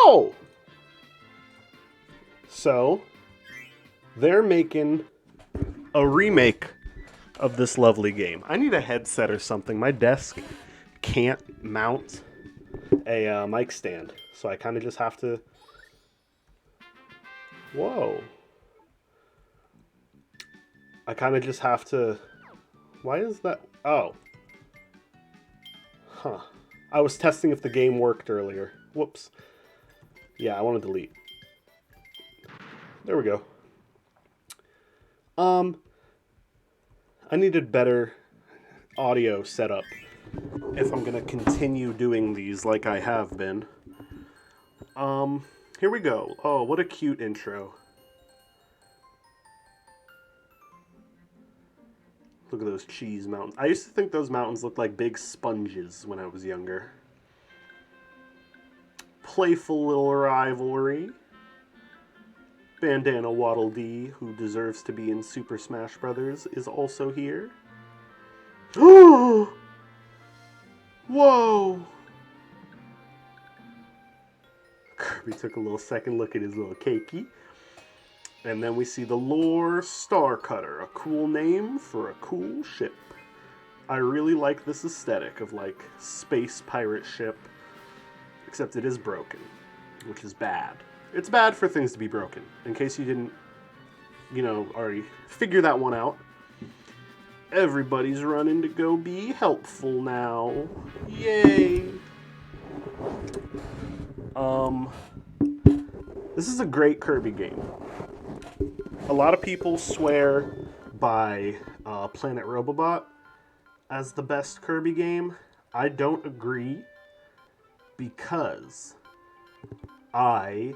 Oh! So, they're making a remake of this lovely game. I need a headset or something. My desk can't mount a mic stand, so I kind of just have to... Whoa. I kind of just have to... Why is that? Oh. Huh. I was testing if the game worked earlier. Whoops. Yeah, I want to delete. There we go. I needed better audio setup if I'm gonna continue doing these like I have been. Here we go. Oh, what a cute intro. Look at those cheese mountains. I used to think those mountains looked like big sponges when I was younger. Playful little rivalry. Bandana Waddle Dee, who deserves to be in Super Smash Bros., is also here. Whoa! Kirby took a little second look at his little cakey. And then we see the Lore Star Cutter, a cool name for a cool ship. I really like this aesthetic of like space pirate ship, except it is broken, which is bad. It's bad for things to be broken, in case you didn't, already figure that one out. Everybody's running to go be helpful now. Yay! This is a great Kirby game. A lot of people swear by Planet Robobot as the best Kirby game. I don't agree because I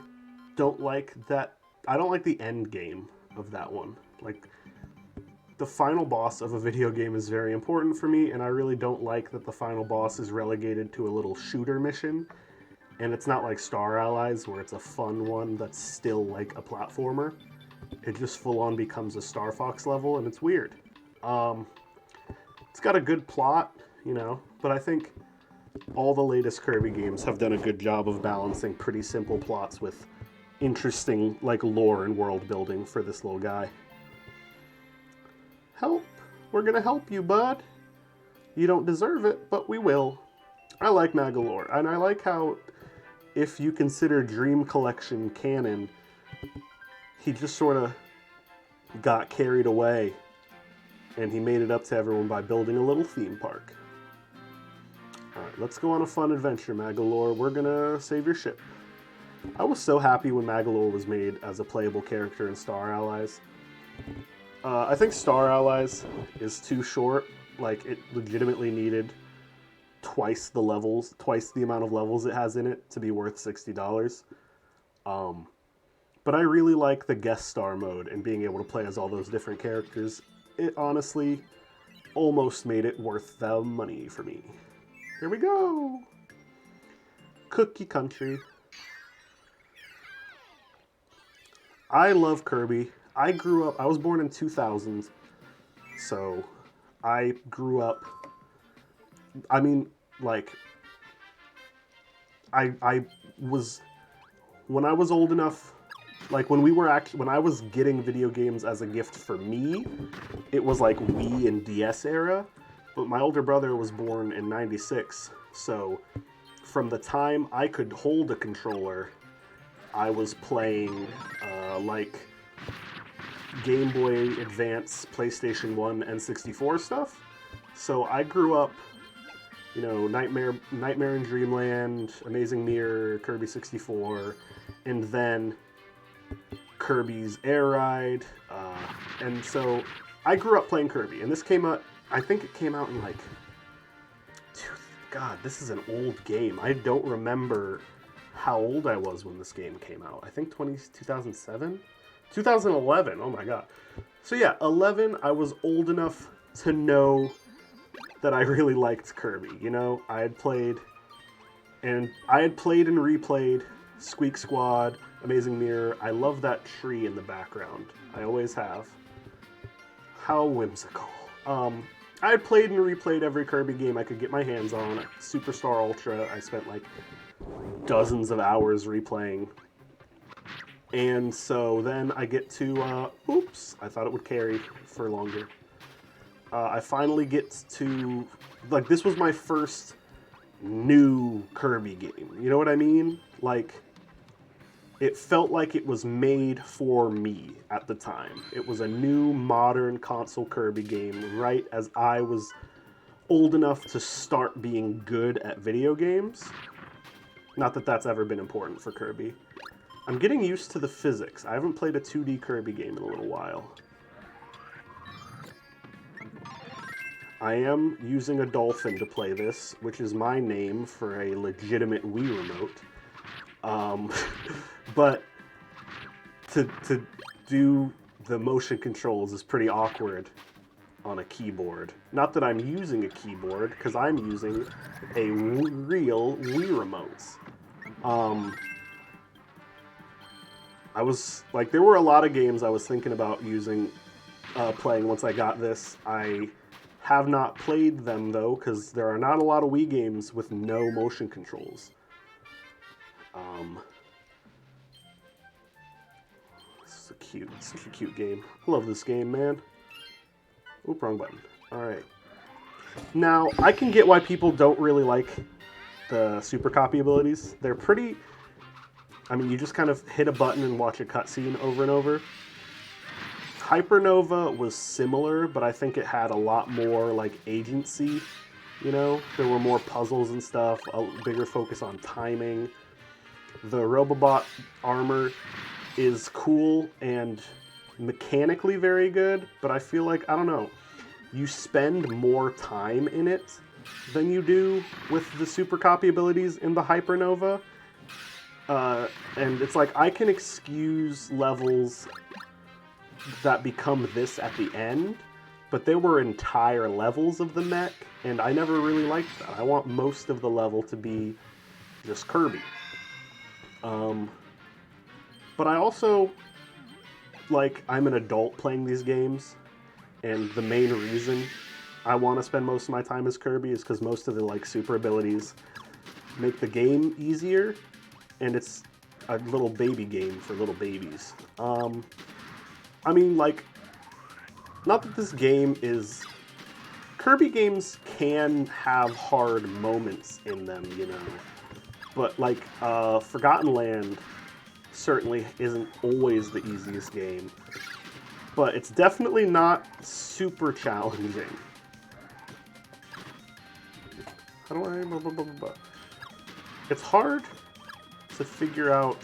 don't like the end game of that one. Like, the final boss of a video game is very important for me, and I really don't like that the final boss is relegated to a little shooter mission. And it's not like Star Allies, where it's a fun one that's still like a platformer. It just full-on becomes a Star Fox level, and it's weird. It's got a good plot, but I think all the latest Kirby games have done a good job of balancing pretty simple plots with interesting, like, lore and world building for this little guy. Help! We're gonna help you, bud! You don't deserve it, but we will. I like Magolor, and I like how, if you consider Dream Collection canon, he just sort of got carried away, and he made it up to everyone by building a little theme park. Alright, let's go on a fun adventure, Magolor. We're gonna save your ship. I was so happy when Magolor was made as a playable character in Star Allies. I think Star Allies is too short. Like, it legitimately needed twice the amount of levels it has in it to be worth $60. But I really like the guest star mode and being able to play as all those different characters. It honestly almost made it worth the money for me. Here we go! Cookie Country. I love Kirby. I was born in 2000, so I grew up, when I was old enough, like when I was getting video games as a gift for me, it was like Wii and DS era, but my older brother was born in 96, so from the time I could hold a controller, I was playing, Game Boy Advance, PlayStation 1, and 64 stuff. So I grew up, Nightmare in Dreamland, Amazing Mirror, Kirby 64, and then Kirby's Air Ride. And so I grew up playing Kirby, and this came out, I think it came out in God, this is an old game. I don't remember how old I was when this game came out. I think 2007? 2011, oh my god. So yeah, 11, I was old enough to know that I really liked Kirby, I had played and replayed Squeak Squad, Amazing Mirror. I love that tree in the background. I always have. How whimsical. I had played and replayed every Kirby game I could get my hands on. Superstar Ultra, I spent dozens of hours replaying. And so then I get to, oops, I thought it would carry for longer. I finally get to, like, this was my first new Kirby game. You know what I mean? Like, it felt like it was made for me at the time. It was a new, modern console Kirby game, right as I was old enough to start being good at video games. Not that that's ever been important for Kirby. I'm getting used to the physics. I haven't played a 2D Kirby game in a little while. I am using a dolphin to play this, which is my name for a legitimate Wii remote. But to do the motion controls is pretty awkward on a keyboard. Not that I'm using a keyboard, because I'm using a real Wii remote. I was, like, there were a lot of games I was thinking about playing once I got this. I have not played them, though, because there are not a lot of Wii games with no motion controls. This is a cute game. I love this game, man. Oop, wrong button. Alright. Now, I can get why people don't really like the super copy abilities. They're pretty... I mean, you just kind of hit a button and watch a cutscene over and over. Hypernova was similar, but I think it had a lot more, like, agency, you know? There were more puzzles and stuff, a bigger focus on timing. The Robobot armor is cool and mechanically very good, but I feel like, I don't know, you spend more time in it than you do with the super copy abilities in the Hypernova. And it's like, I can excuse levels that become this at the end, but there were entire levels of the mech, and I never really liked that. I want most of the level to be just Kirby. But I also, like, I'm an adult playing these games, and the main reason I want to spend most of my time as Kirby is because most of the, like, super abilities make the game easier, and it's a little baby game for little babies. I mean, like, not that this game is... Kirby games can have hard moments in them, you know, but, like, Forgotten Land certainly isn't always the easiest game, but it's definitely not super challenging. How do I... It's hard to figure out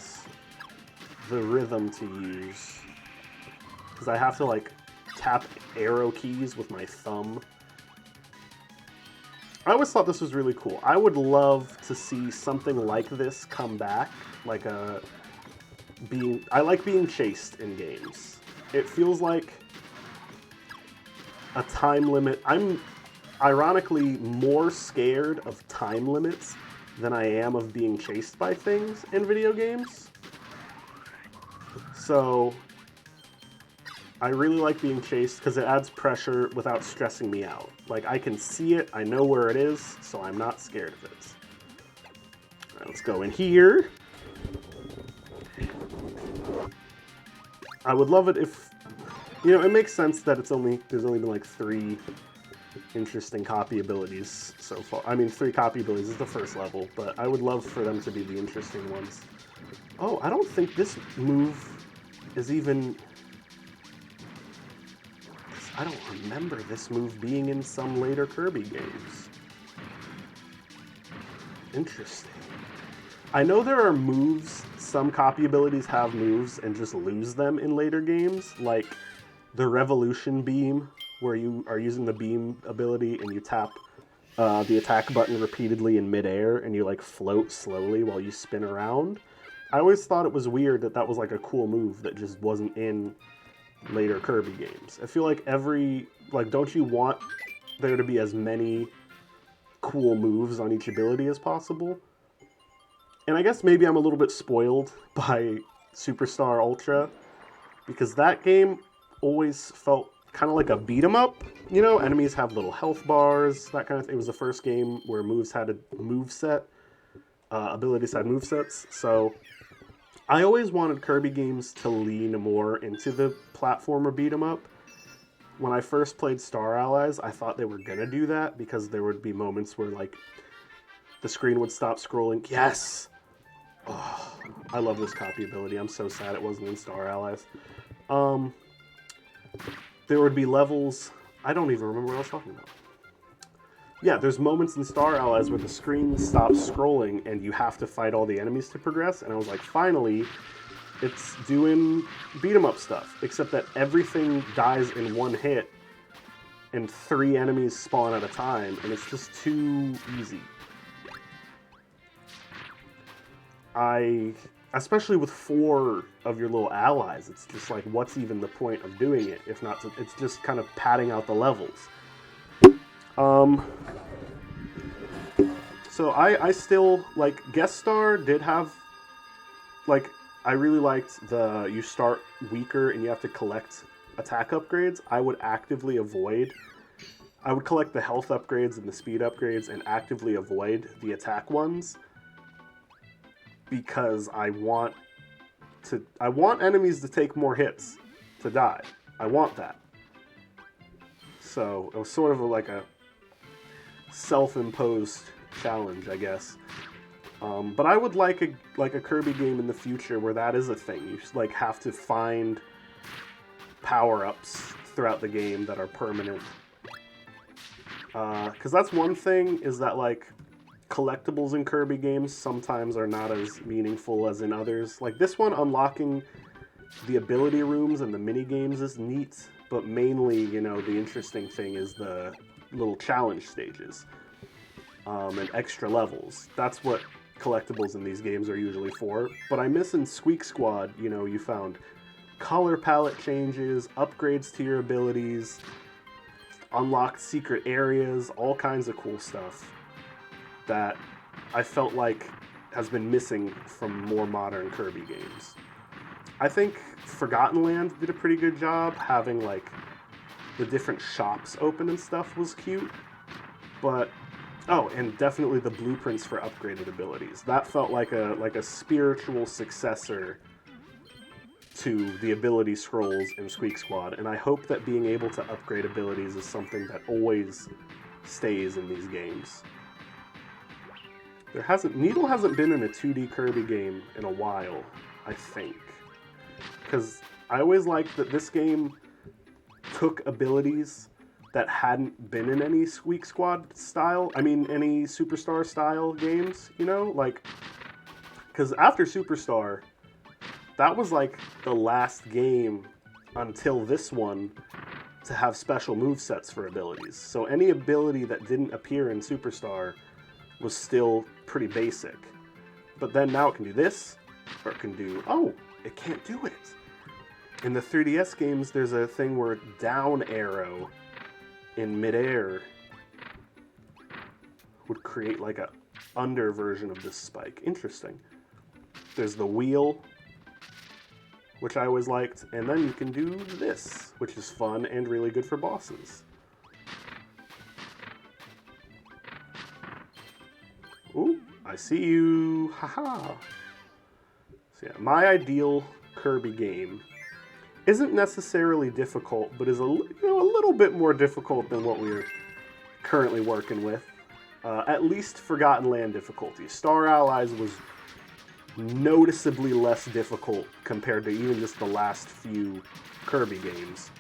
the rhythm to use, because I have to, like, tap arrow keys with my thumb. I always thought this was really cool. I would love to see something like this come back, like I like being chased in games. It feels like a time limit. I'm ironically more scared of time limits than I am of being chased by things in video games. So I really like being chased because it adds pressure without stressing me out. Like, I can see it, I know where it is, so I'm not scared of it. All right, let's go in here. I would love it if, you know, it makes sense that there's only been like 3 interesting copy abilities so far. I mean, 3 copy abilities is the first level, but I would love for them to be the interesting ones. Oh, I don't think this move is even... I don't remember this move being in some later Kirby games. Interesting. I know there are moves, some copy abilities have moves and just lose them in later games, like the Revolution Beam, where you are using the beam ability and you tap the attack button repeatedly in midair and you, like, float slowly while you spin around. I always thought it was weird that that was, like, a cool move that just wasn't in later Kirby games. I feel like don't you want there to be as many cool moves on each ability as possible? And I guess maybe I'm a little bit spoiled by Superstar Ultra, because that game always felt kind of like a beat-em-up. You know, enemies have little health bars, that kind of thing. It was the first game where moves had a move set. ability side movesets. So I always wanted Kirby games to lean more into the platformer beat 'em up. When I first played Star Allies, I thought they were gonna do that because there would be moments where like the screen would stop scrolling. Yes! Oh, I love this copy ability. I'm so sad it wasn't in Star Allies. There would be levels... I don't even remember what I was talking about. Yeah, there's moments in Star Allies where the screen stops scrolling and you have to fight all the enemies to progress. And I was like, finally, it's doing beat-em-up stuff. Except that everything dies in one hit and 3 enemies spawn at a time. And it's just too easy. Especially with 4 of your little allies, it's just like, what's even the point of doing it? If not, it's just kind of padding out the levels. So I still, like, Guest Star did have, like, I really liked you start weaker and you have to collect attack upgrades. I would collect the health upgrades and the speed upgrades and actively avoid the attack ones. Because I want enemies to take more hits to die. I want that. So it was sort of like a self-imposed challenge, I guess. But I would like a Kirby game in the future where that is a thing. You just like have to find power-ups throughout the game that are permanent. Because that's one thing, is that like collectibles in Kirby games sometimes are not as meaningful as in others. Like this one, unlocking the ability rooms and the mini games is neat, but mainly, you know, the interesting thing is the little challenge stages and extra levels. That's what collectibles in these games are usually for. But I miss in Squeak Squad, you know, you found color palette changes, upgrades to your abilities, unlocked secret areas, all kinds of cool stuff that I felt like has been missing from more modern Kirby games. I think Forgotten Land did a pretty good job. Having like the different shops open and stuff was cute. But and definitely the blueprints for upgraded abilities. That felt like a spiritual successor to the ability scrolls in Squeak Squad, and I hope that being able to upgrade abilities is something that always stays in these games. Needle hasn't been in a 2D Kirby game in a while, I think. Because I always liked that this game took abilities that hadn't been in any Squeak Squad style, any Superstar style games, you know? Like, because after Superstar, that was like the last game until this one to have special movesets for abilities. So any ability that didn't appear in Superstar was still pretty basic. But then now it can do this, or it can do... Oh, it can't do it! In the 3DS games, there's a thing where down arrow in midair would create like a under version of this spike. Interesting. There's the wheel, which I always liked, and then you can do this, which is fun and really good for bosses. Ooh, I see you. Haha. So yeah, my ideal Kirby game isn't necessarily difficult, but is a little bit more difficult than what we're currently working with. At least Forgotten Land difficulty. Star Allies was noticeably less difficult compared to even just the last few Kirby games.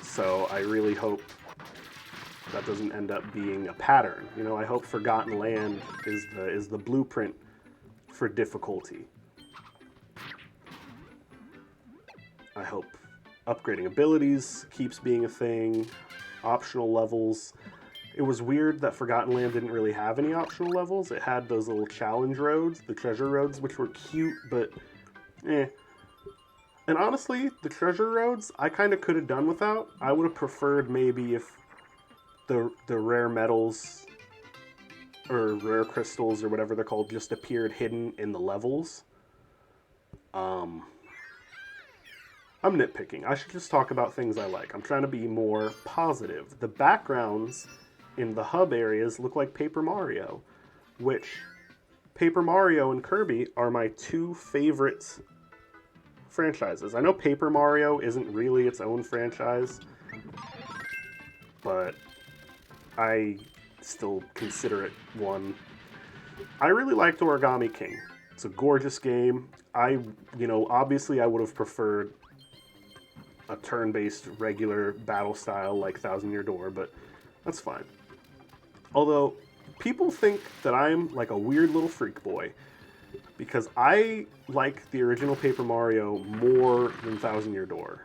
So I really hope that doesn't end up being a pattern. You know, I hope Forgotten Land is the blueprint for difficulty. I hope upgrading abilities keeps being a thing, optional levels. It was weird that Forgotten Land didn't really have any optional levels. It had those little challenge roads, the treasure roads, which were cute, but eh. And honestly, the treasure roads, I kind of could have done without. I would have preferred maybe if the rare metals or rare crystals or whatever they're called just appeared hidden in the levels. I'm nitpicking. I should just talk about things I like. I'm trying to be more positive. The backgrounds in the hub areas look like Paper Mario. which Paper Mario and Kirby are my two favorite franchises. I know Paper Mario isn't really its own franchise, but I still consider it one. I really liked Origami King. It's a gorgeous game. Obviously I would have preferred a turn-based regular battle style like Thousand Year Door, but that's fine. Although, people think that I'm like a weird little freak boy, because I like the original Paper Mario more than Thousand Year Door.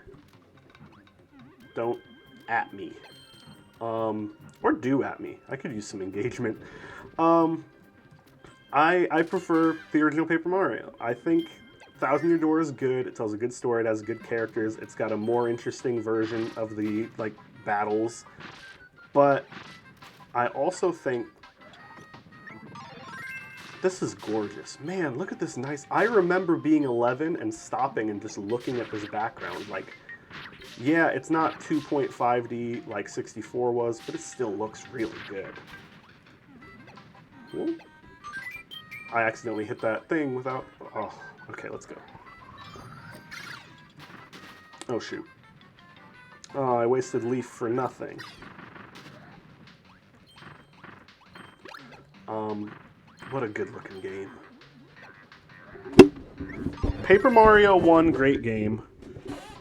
Don't at me. Or do at me. I could use some engagement. I prefer the original Paper Mario. I think Thousand Year Door is good. It tells a good story. It has good characters. It's got a more interesting version of the battles. But I also think this is gorgeous. Man, look at this nice... I remember being 11 and stopping and just looking at this background. Yeah, it's not 2.5D like 64 was, but it still looks really good. Whoa. I accidentally hit that thing without... Oh, okay, let's go. Oh, shoot. Oh, I wasted Leaf for nothing. What a good-looking game. Paper Mario 1, great game.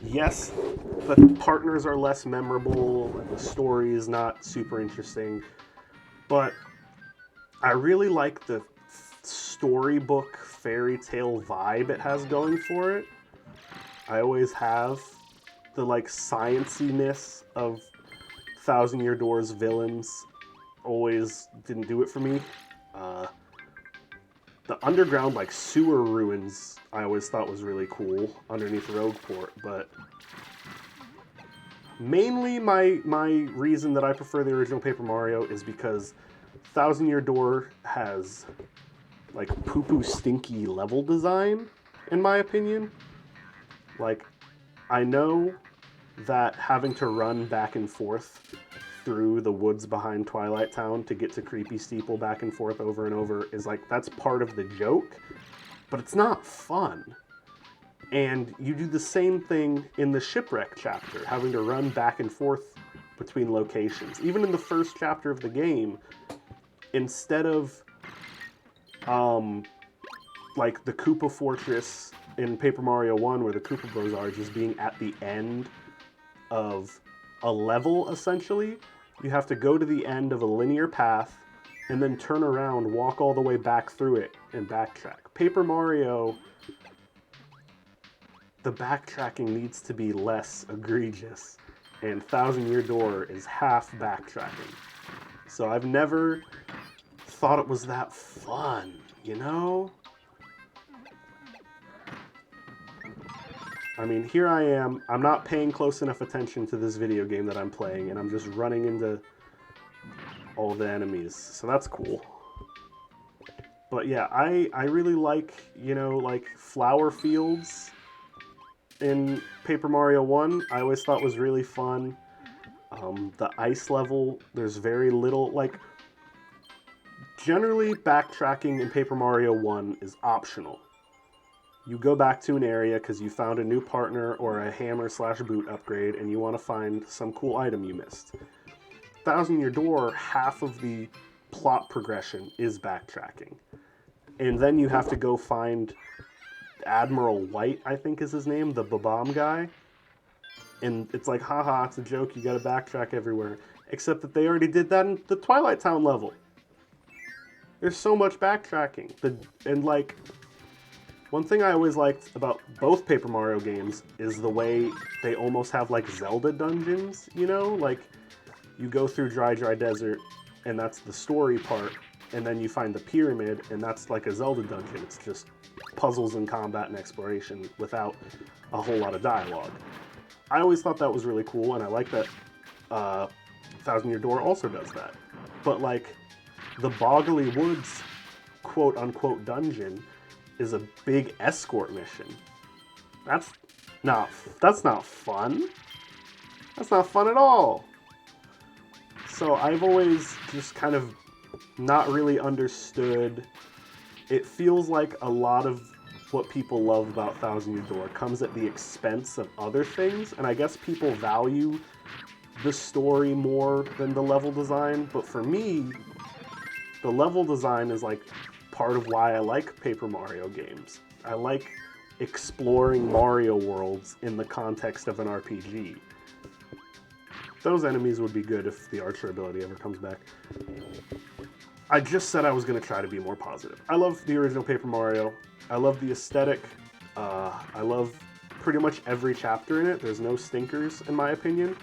Yes, the partners are less memorable, and the story is not super interesting, but I really like the storybook fairy tale vibe it has going for it. I always have. The scienciness of Thousand Year Door's villains always didn't do it for me. The underground sewer ruins I always thought was really cool underneath Rogueport, but mainly my reason that I prefer the original Paper Mario is because Thousand Year Door has poo-poo stinky level design, in my opinion. I know that having to run back and forth through the woods behind Twilight Town to get to Creepy Steeple back and forth over and over is that's part of the joke, but it's not fun. And you do the same thing in the Shipwreck chapter, having to run back and forth between locations. Even in the first chapter of the game, instead of the Koopa Fortress in Paper Mario 1, where the Koopa Bros are, just being at the end of a level, essentially, you have to go to the end of a linear path and then turn around, walk all the way back through it, and backtrack. Paper Mario, the backtracking needs to be less egregious, and Thousand Year Door is half backtracking. So I've never thought it was that fun, you know? I mean, here I am, I'm not paying close enough attention to this video game that I'm playing, and I'm just running into all the enemies, so that's cool. But yeah, I really like, flower fields in Paper Mario 1, I always thought was really fun. The ice level, there's very little, generally backtracking in Paper Mario 1 is optional. You go back to an area because you found a new partner or a hammer/boot upgrade and you want to find some cool item you missed. Thousand Year Door, half of the plot progression is backtracking. And then you have to go find Admiral White, I think is his name, the Babam guy. And it's haha, it's a joke, you gotta backtrack everywhere. Except that they already did that in the Twilight Town level. There's so much backtracking. One thing I always liked about both Paper Mario games is the way they almost have Zelda dungeons, you go through Dry Desert, and that's the story part, and then you find the pyramid, and that's a Zelda dungeon. It's just puzzles and combat and exploration without a whole lot of dialogue. I always thought that was really cool, and I like that Thousand Year Door also does that. But the Boggly Woods quote-unquote dungeon is a big escort mission. That's not fun. That's not fun at all. So I've always just kind of not really understood. It feels like a lot of what people love about Thousand Year Door comes at the expense of other things, and I guess people value the story more than the level design, but for me, the level design is like part of why I like Paper Mario games. I like exploring Mario worlds in the context of an RPG. Those enemies would be good if the Archer ability ever comes back. I just said I was going to try to be more positive. I love the original Paper Mario. I love the aesthetic. I love pretty much every chapter in it. There's no stinkers, in my opinion.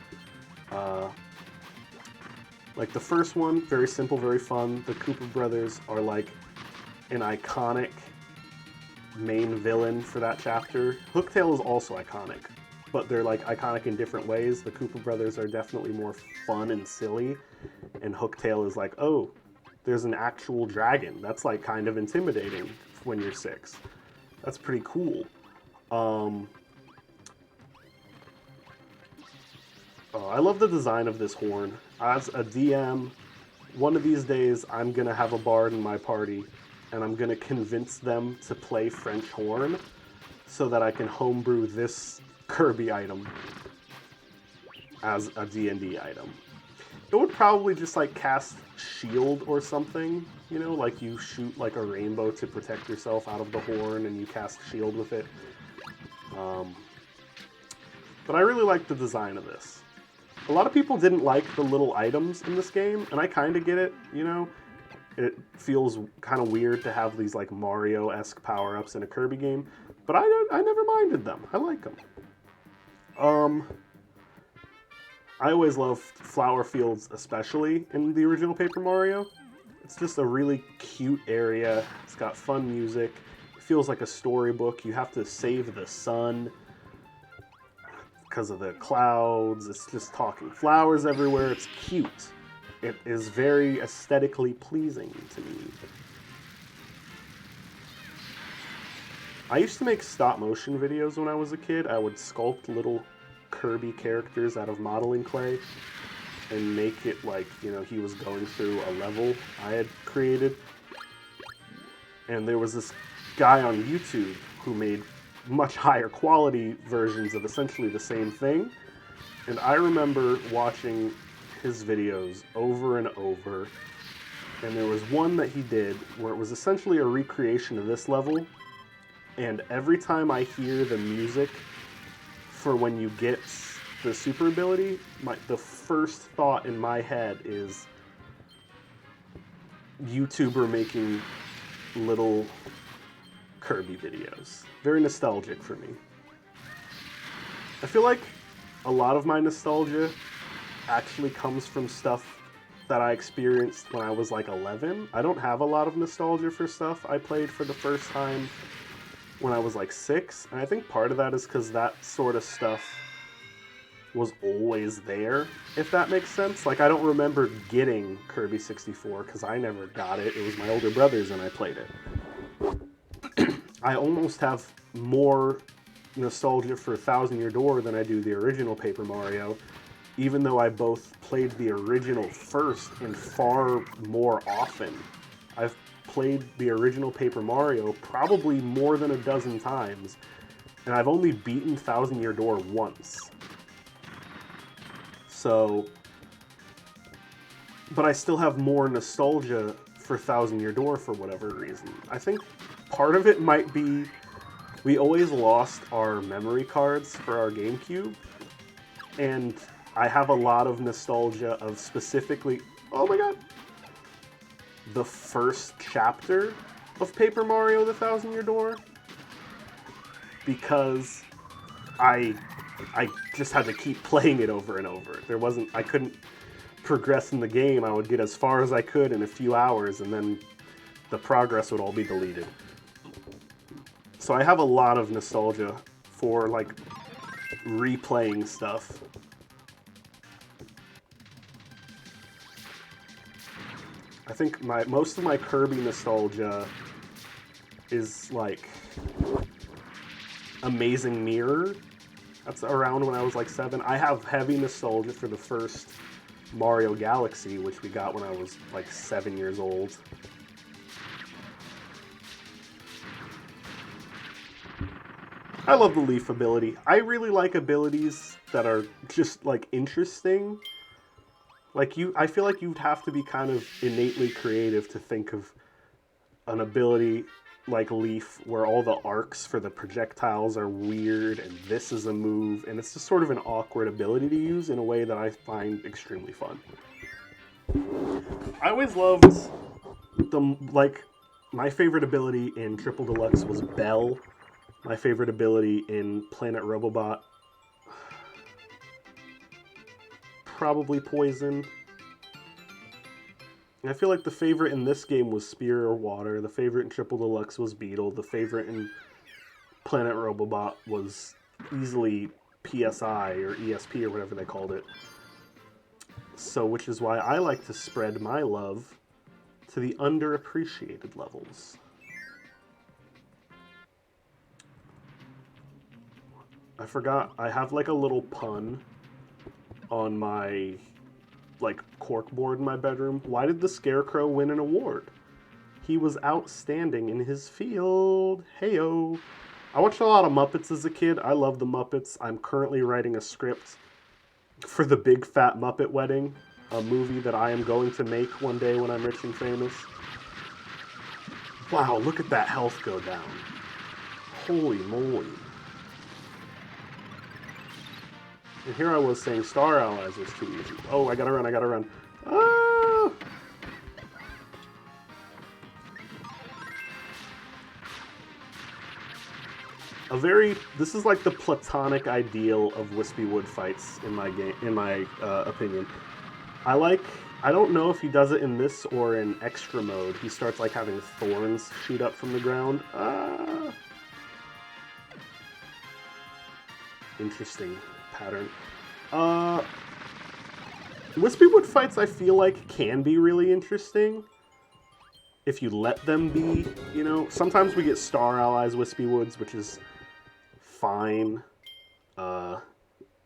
Like the first one, very simple, very fun. The Koopa Brothers are like an iconic main villain for that chapter. Hooktail is also iconic, but they're like iconic in different ways. The Koopa Brothers are definitely more fun and silly, and Hooktail is like, oh, there's an actual dragon. That's like kind of intimidating when you're 6. That's pretty cool. I love the design of this horn. As a DM, one of these days I'm gonna have a bard in my party, and I'm gonna convince them to play French horn so that I can homebrew this Kirby item as a D&D item. It would probably just like cast shield or something, you know, like you shoot like a rainbow to protect yourself out of the horn and you cast shield with it. But I really like the design of this. A lot of people didn't like the little items in this game, and I kind of get it, you know? It feels kind of weird to have these like Mario-esque power-ups in a Kirby game, but I never minded them. I like them. I always loved flower fields, especially in the original Paper Mario. It's just a really cute area. It's got fun music. It feels like a storybook. You have to save the sun because of the clouds. It's just talking flowers everywhere. It's cute. It is very aesthetically pleasing to me. I used to make stop motion videos when I was a kid. I would sculpt little Kirby characters out of modeling clay and make it like, you know, he was going through a level I had created. And there was this guy on YouTube who made much higher quality versions of essentially the same thing. And I remember watching his videos over and over. And there was one that he did where it was essentially a recreation of this level. And every time I hear the music for when you get the super ability, the first thought in my head is YouTuber making little Kirby videos. Very nostalgic for me. I feel like a lot of my nostalgia actually comes from stuff that I experienced when I was like 11. I don't have a lot of nostalgia for stuff I played for the first time when I was like 6, and I think part of that is because that sort of stuff was always there, if that makes sense. Like, I don't remember getting Kirby 64 because I never got it. It was my older brothers and I played it. I almost have more nostalgia for Thousand Year Door than I do the original Paper Mario, even though I both played the original first and far more often. I've played the original Paper Mario probably more than a dozen times, and I've only beaten Thousand Year Door once. So, but I still have more nostalgia for Thousand Year Door for whatever reason. I think part of it might be we always lost our memory cards for our GameCube, and I have a lot of nostalgia of specifically, oh my god, the first chapter of Paper Mario The Thousand Year Door, because I just had to keep playing it over and over. I couldn't progress in the game. I would get as far as I could in a few hours, and then the progress would all be deleted. So I have a lot of nostalgia for, like, replaying stuff. I think most of my Kirby nostalgia is, like, Amazing Mirror. That's around when I was, like, 7. I have heavy nostalgia for the first Mario Galaxy, which we got when I was like 7 years old. I love the leaf ability. I really like abilities that are just like interesting. Like I feel like you'd have to be kind of innately creative to think of an ability like Leaf where all the arcs for the projectiles are weird and this is a move, and it's just sort of an awkward ability to use in a way that I find extremely fun. I always loved my favorite ability in Triple Deluxe was Bell. My favorite ability in Planet Robobot, probably Poison. I feel like the favorite in this game was Spear or Water. The favorite in Triple Deluxe was Beetle. The favorite in Planet Robobot was easily PSI or ESP or whatever they called it. So, which is why I like to spread my love to the underappreciated levels. I forgot, I have like a little pun on my like corkboard in my bedroom. Why did the Scarecrow win an award? He was outstanding in his field. Heyo. I watched a lot of Muppets as a kid. I love the Muppets. I'm currently writing a script for the Big Fat Muppet Wedding, a movie that I am going to make one day when I'm rich and famous. Wow, look at that health go down. Holy moly. And here I was saying Star Allies was too easy. Oh, I gotta run. Ah! This is like the platonic ideal of Wispy Wood fights in my opinion. I don't know if he does it in this or in extra mode. He starts like having thorns shoot up from the ground. Ah! Interesting pattern. Wispy Wood fights I feel like can be really interesting if you let them be, you know. Sometimes we get Star Allies Wispy Woods, which is fine.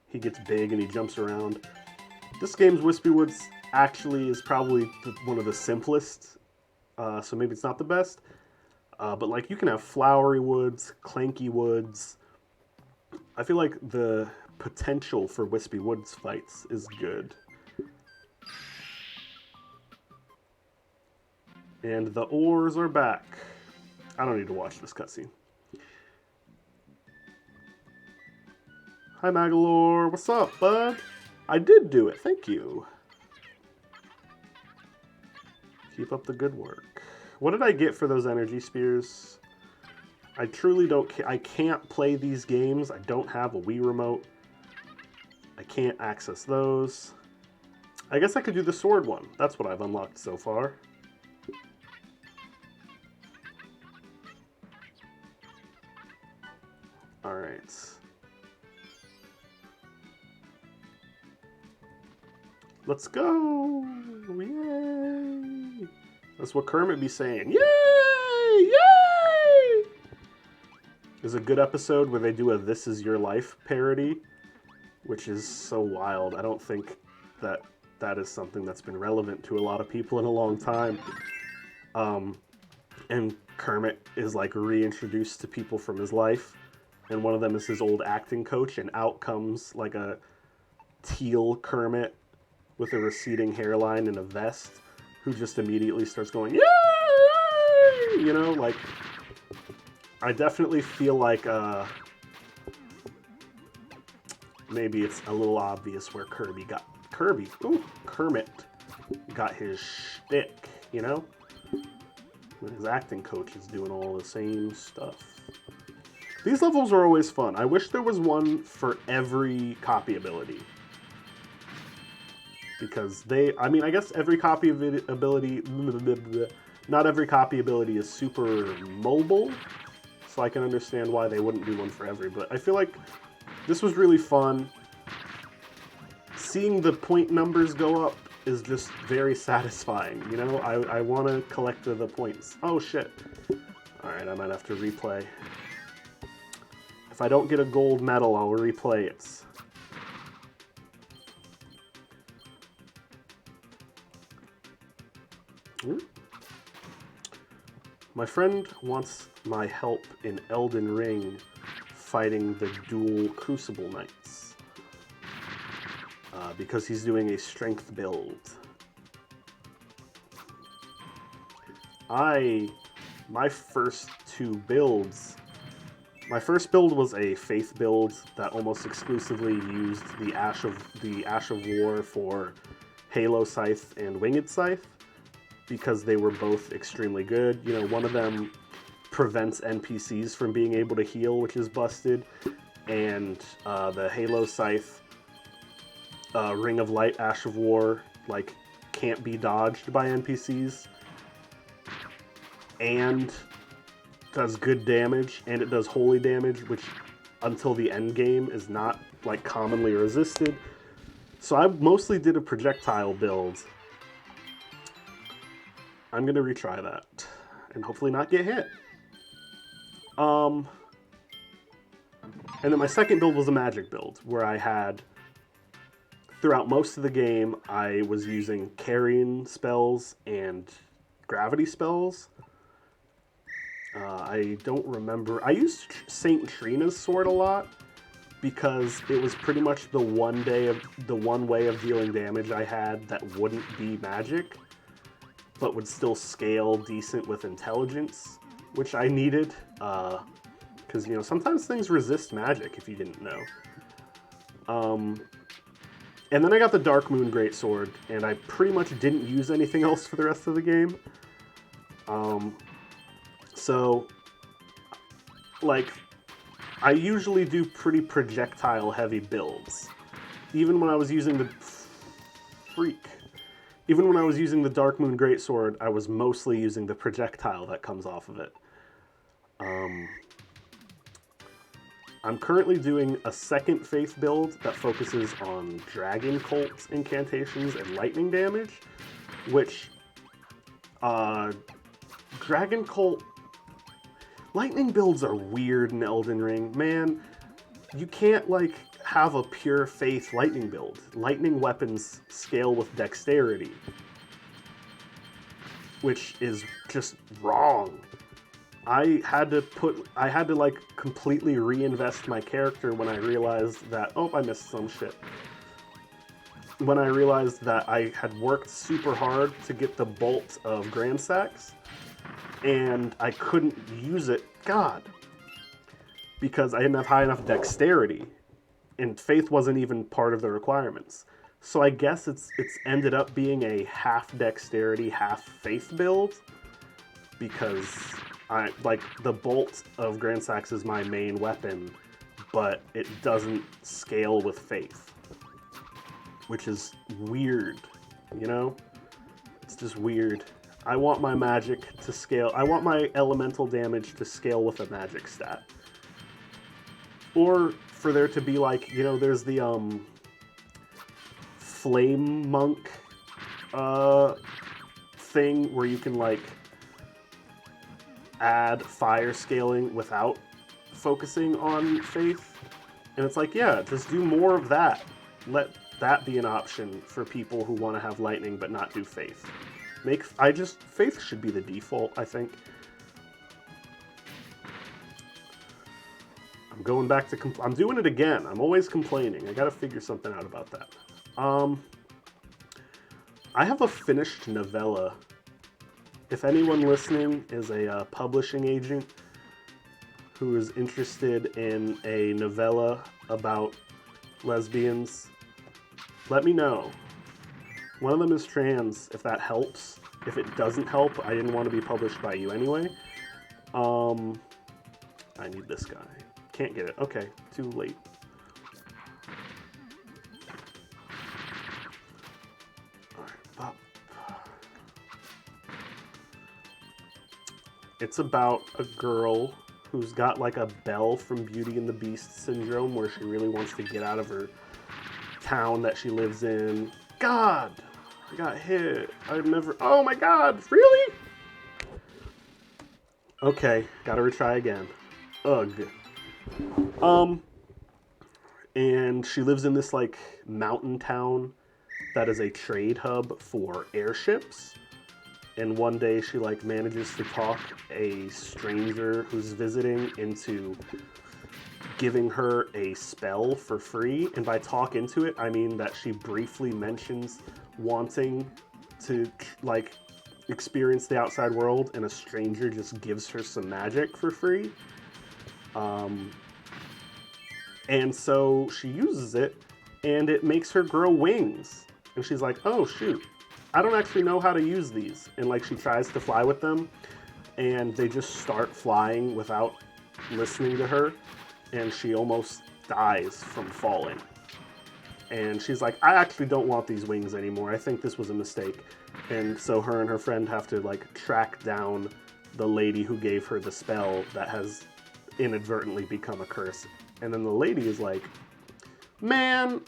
He gets big and he jumps around. This game's Wispy Woods actually is probably one of the simplest, so maybe it's not the best. But like you can have Flowery Woods, Clanky Woods. I feel like the potential for Wispy Woods fights is good. And the ores are back. I don't need to watch this cutscene. Hi, Magalore. What's up, bud? I did do it. Thank you. Keep up the good work. What did I get for those energy spears? I truly don't. I can't play these games. I don't have a Wii remote. I can't access those. I guess I could do the sword one. That's what I've unlocked so far. All right. Let's go! Yay! That's what Kermit be saying. Yay! Yay! There's a good episode where they do a This Is Your Life parody, which is so wild. I don't think that is something that's been relevant to a lot of people in a long time. And Kermit is like reintroduced to people from his life, and one of them is his old acting coach, and out comes like a teal Kermit with a receding hairline and a vest, who just immediately starts going, yay! You know, like, I definitely feel like maybe it's a little obvious where Kermit got his shtick, you know? When his acting coach is doing all the same stuff. These levels are always fun. I wish there was one for every copy ability. Because I guess every copy ability, not every copy ability is super mobile, so I can understand why they wouldn't do one for every, but I feel like this was really fun. Seeing the point numbers go up is just very satisfying, you know? I want to collect the points. Oh, shit. Alright, I might have to replay. If I don't get a gold medal, I'll replay it. Ooh. My friend wants my help in Elden Ring fighting the dual Crucible Knights. Because he's doing a strength build. My first two builds, my first build was a faith build that almost exclusively used the Ash of War for Halo Scythe and Winged Scythe, because they were both extremely good. You know, one of them prevents NPCs from being able to heal, which is busted, and the Halo Scythe Ring of Light Ash of War like can't be dodged by NPCs, and does good damage, and it does holy damage, which until the end game is not like commonly resisted. So I mostly did a projectile build. I'm gonna retry that and hopefully not get hit. And then my second build was a magic build, where I had, throughout most of the game, I was using carrying spells and gravity spells. I don't remember. I used Saint Trina's sword a lot because it was pretty much the one way of dealing damage I had that wouldn't be magic, but would still scale decent with intelligence, which I needed. Because, you know, sometimes things resist magic, if you didn't know. And then I got the Dark Moon Greatsword, and I pretty much didn't use anything else for the rest of the game. So, like, I usually do pretty projectile-heavy builds. Even when I was using the... Even when I was using the Dark Moon Greatsword, I was mostly using the projectile that comes off of it. I'm currently doing a second Faith build that focuses on Dragon Cult incantations and lightning damage, which, Dragon Cult... Lightning builds are weird in Elden Ring. Man, you can't, like, have a pure Faith lightning build. Lightning weapons scale with dexterity, which is just wrong. I had to like completely reinvest my character when I realized that, oh, I missed some shit. When I realized that I had worked super hard to get the bolt of Grand Sax, and I couldn't use it, because I didn't have high enough dexterity, and Faith wasn't even part of the requirements. So I guess it's ended up being a half dexterity, half Faith build, because the bolt of Grand Sax is my main weapon, but it doesn't scale with Faith, which is weird, you know? It's just weird. I want my magic to scale. I want my elemental damage to scale with a magic stat. Or for there to be, like, you know, there's the Flame Monk thing where you can, like, add fire scaling without focusing on Faith. And it's like, yeah, just do more of that. Let that be an option for people who want to have lightning but not do Faith. Faith should be the default, I think. I'm going back to I'm doing it again. I'm always complaining. I gotta figure something out about that. I have a finished novella. If anyone listening is a publishing agent who is interested in a novella about lesbians, let me know. One of them is trans, if that helps. If it doesn't help, I didn't want to be published by you anyway. I need this guy. Can't get it. Okay, too late. Alright, it's about a girl who's got like a Belle from Beauty and the Beast syndrome, where she really wants to get out of her town that she lives in. God! I got hit. I've never... Oh my god! Really? Okay, gotta retry again. Ugh. And she lives in this, like, mountain town that is a trade hub for airships. and one day she like manages to talk a stranger who's visiting into giving her a spell for free. And by talk into it, I mean that she briefly mentions wanting to like experience the outside world, and a stranger just gives her some magic for free. And so she uses it, and it makes her grow wings. And she's like, oh shoot, I don't actually know how to use these. And like she tries to fly with them, and they just start flying without listening to her, and she almost dies from falling. And she's like, I actually don't want these wings anymore. I think this was a mistake. And so her and her friend have to like track down the lady who gave her the spell that has inadvertently become a curse. And then the lady is like, man,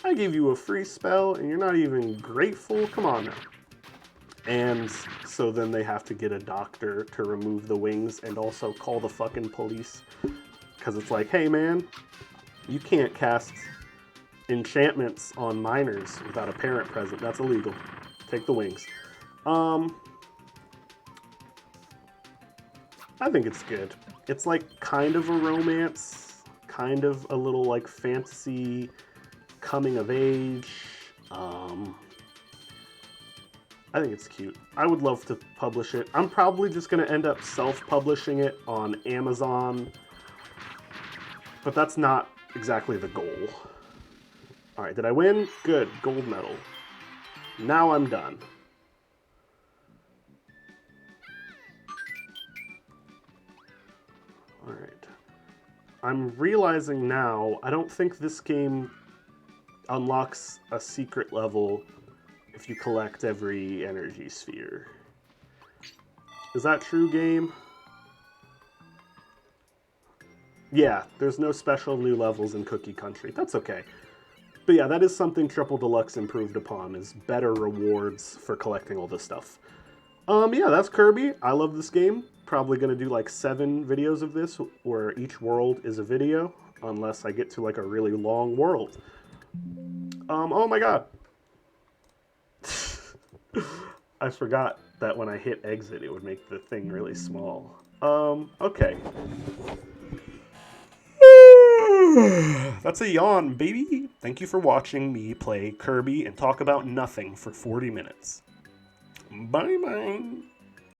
I gave you a free spell and you're not even grateful. Come on now. And so then they have to get a doctor to remove the wings and also call the fucking police. Because it's like, hey man, you can't cast enchantments on minors without a parent present. That's illegal. Take the wings. I think it's good. It's like kind of a romance, kind of a little like fantasy coming of age. I think it's cute. I would love to publish it. I'm probably just going to end up self-publishing it on Amazon, but that's not exactly the goal. All right, did I win? Good, gold medal. Now I'm done. All right. I'm realizing now, I don't think this game unlocks a secret level if you collect every energy sphere. Is that true, game? Yeah, there's no special new levels in Cookie Country. That's okay. But yeah, that is something Triple Deluxe improved upon, is better rewards for collecting all this stuff. Yeah, that's Kirby. I love this game. Probably gonna do like 7 videos of this, where each world is a video, unless I get to like a really long world. Oh my god. I forgot that when I hit exit, it would make the thing really small. Okay. That's a yawn, baby. Thank you for watching me play Kirby and talk about nothing for 40 minutes. Bye-bye.